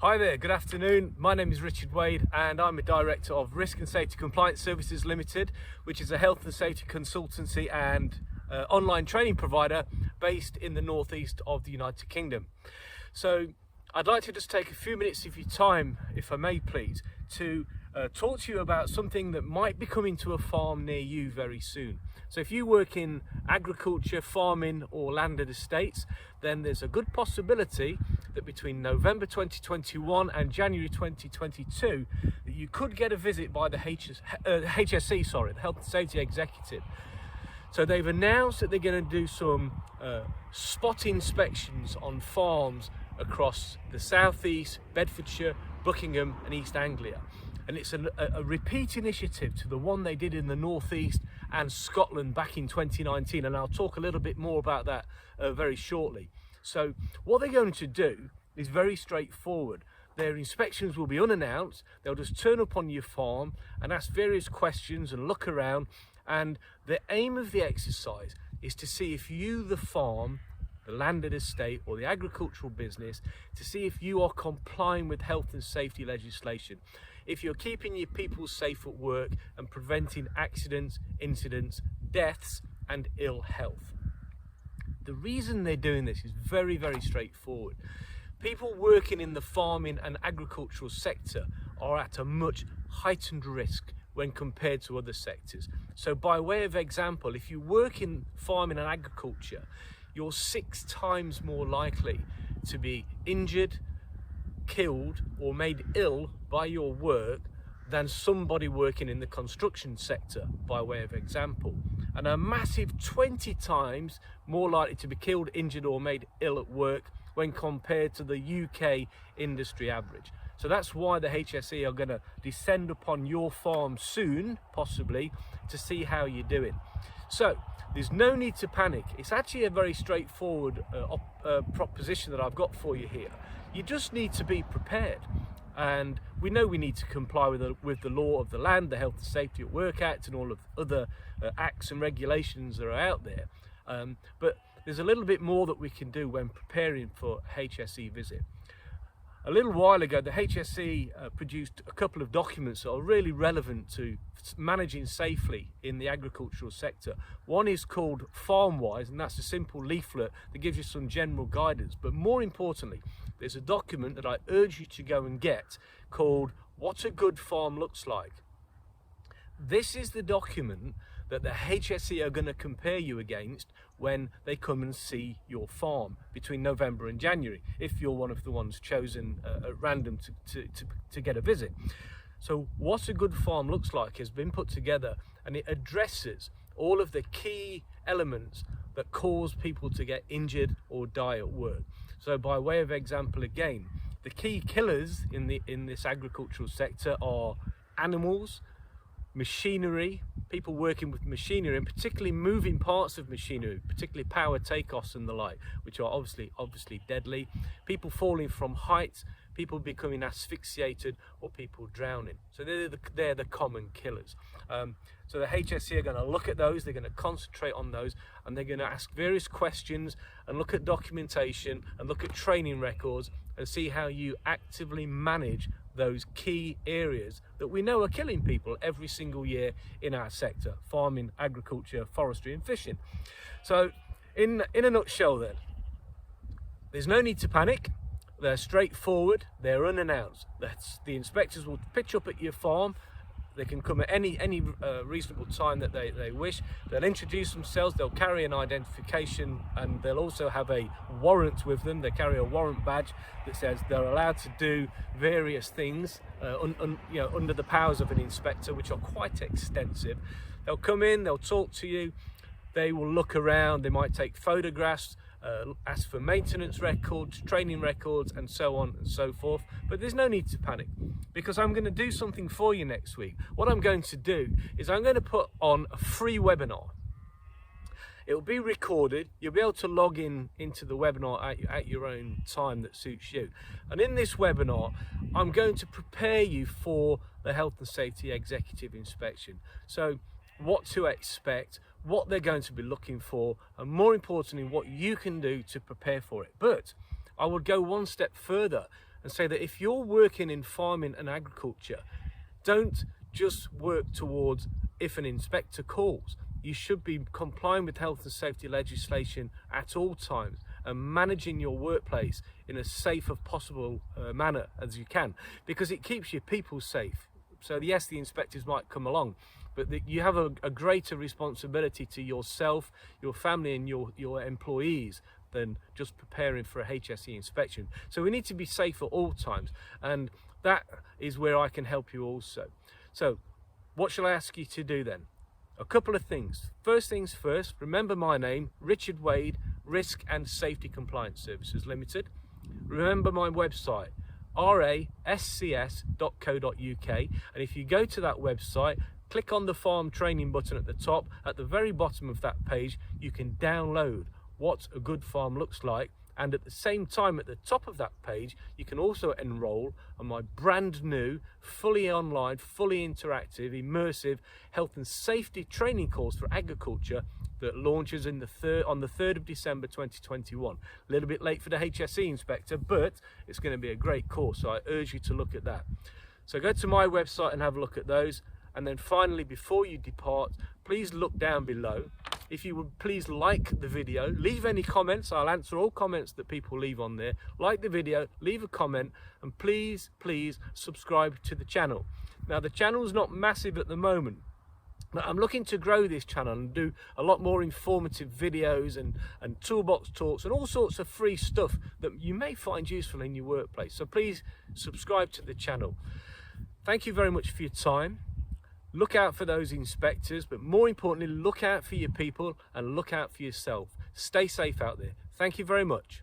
Hi there, good afternoon. My name is Richard Wade and I'm a Director of Risk and Safety Compliance Services Limited, which is a health and safety consultancy and online training provider based in the northeast of the United Kingdom. So I'd like to just take a few minutes of your time, if I may please, to talk to you about something that might be coming to a farm near you very soon. So if you work in agriculture, farming or landed estates, then there's a good possibility that between November 2021 and January 2022 that you could get a visit by the HSE, the Health and Safety Executive. So they've announced that they're going to do some spot inspections on farms across the southeast, Bedfordshire, Buckingham and East Anglia. And it's a repeat initiative to the one they did in the northeast and Scotland back in 2019, and I'll talk a little bit more about that very shortly. So what they're going to do is very straightforward. Their inspections will be unannounced. They'll just turn up on your farm and ask various questions and look around, and the aim of the exercise is to see if you, the farm, the landed estate or the agricultural business, to see if you are complying with health and safety legislation, if you're keeping your people safe at work and preventing accidents, incidents, deaths and ill health. The reason they're doing this is very, very straightforward. People working in the farming and agricultural sector are at a much heightened risk when compared to other sectors. So by way of example, if you work in farming and agriculture, you're 6 times more likely to be injured, killed or made ill by your work than somebody working in the construction sector, by way of example, and a massive 20 times more likely to be killed, injured or made ill at work when compared to the UK industry average. So that's why the HSE are going to descend upon your farm soon, possibly, to see how you're doing. So there's no need to panic. It's actually a very straightforward proposition that I've got for you here. You just need to be prepared, and we know we need to comply with the law of the land, the Health and Safety at Work Act and all of the other acts and regulations that are out there, but there's a little bit more that we can do when preparing for HSE visit. A little while ago, the HSE produced a couple of documents that are really relevant to managing safely in the agricultural sector. One is called FarmWise, and that's a simple leaflet that gives you some general guidance. But more importantly, there's a document that I urge you to go and get called What a Good Farm Looks Like. This is the document that the HSE are going to compare you against when they come and see your farm between November and January, if you're one of the ones chosen at random to get a visit. So What a Good Farm Looks Like has been put together, and it addresses all of the key elements that cause people to get injured or die at work. So by way of example again, the key killers in this agricultural sector are animals, machinery, people working with machinery, and particularly moving parts of machinery, particularly power takeoffs and the like, which are obviously deadly, people falling from heights, people becoming asphyxiated or people drowning. So they're the common killers. So the HSE are going to look at those, they're going to concentrate on those, and they're going to ask various questions and look at documentation and look at training records and see how you actively manage those key areas that we know are killing people every single year in our sector: farming, agriculture, forestry and fishing. So in a nutshell then, there's no need to panic. They're straightforward, they're unannounced. The inspectors will pitch up at your farm. They can come at any reasonable time that they wish. They'll introduce themselves, they'll carry an identification, and they'll also have a warrant with them. They carry a warrant badge that says they're allowed to do various things under the powers of an inspector, which are quite extensive. They'll come in, they'll talk to you, they will look around, they might take photographs, ask for maintenance records, training records and so on and so forth. But there's no need to panic, because I'm going to do something for you next week. What I'm going to do is I'm going to put on a free webinar. It will be recorded. You'll be able to log into the webinar at your own time that suits you. And in this webinar, I'm going to prepare you for the Health and Safety Executive Inspection. So what to expect, what they're going to be looking for, and more importantly, what you can do to prepare for it. But I would go one step further and say that if you're working in farming and agriculture, don't just work towards if an inspector calls. You should be complying with health and safety legislation at all times and managing your workplace in as safe as possible manner as you can, because it keeps your people safe. So yes, the inspectors might come along, but you have a greater responsibility to yourself, your family and your employees than just preparing for a HSE inspection. So we need to be safe at all times, and that is where I can help you also. So what shall I ask you to do then? A couple of things. First things first, remember my name, Richard Wade, Risk and Safety Compliance Services Limited. Remember my website, rascs.co.uk, and if you go to that website, click on the farm training button at the top. At the very bottom of that page, you can download what a good farm looks like, and at the same time at the top of that page you can also enroll on my brand new, fully online, fully interactive, immersive health and safety training course for agriculture that launches on the 3rd of December 2021. A little bit late for the HSE inspector, but it's going to be a great course, so I urge you to look at that. So go to my website and have a look at those. And then finally, before you depart, please look down below. If you would please like the video, leave any comments. I'll answer all comments that people leave on there. Like the video, leave a comment, and please subscribe to the channel. Now, the channel's not massive at the moment, but I'm looking to grow this channel and do a lot more informative videos and toolbox talks and all sorts of free stuff that you may find useful in your workplace. So please subscribe to the channel. Thank you very much for your time. Look out for those inspectors, but more importantly, look out for your people and look out for yourself. Stay safe out there. Thank you very much.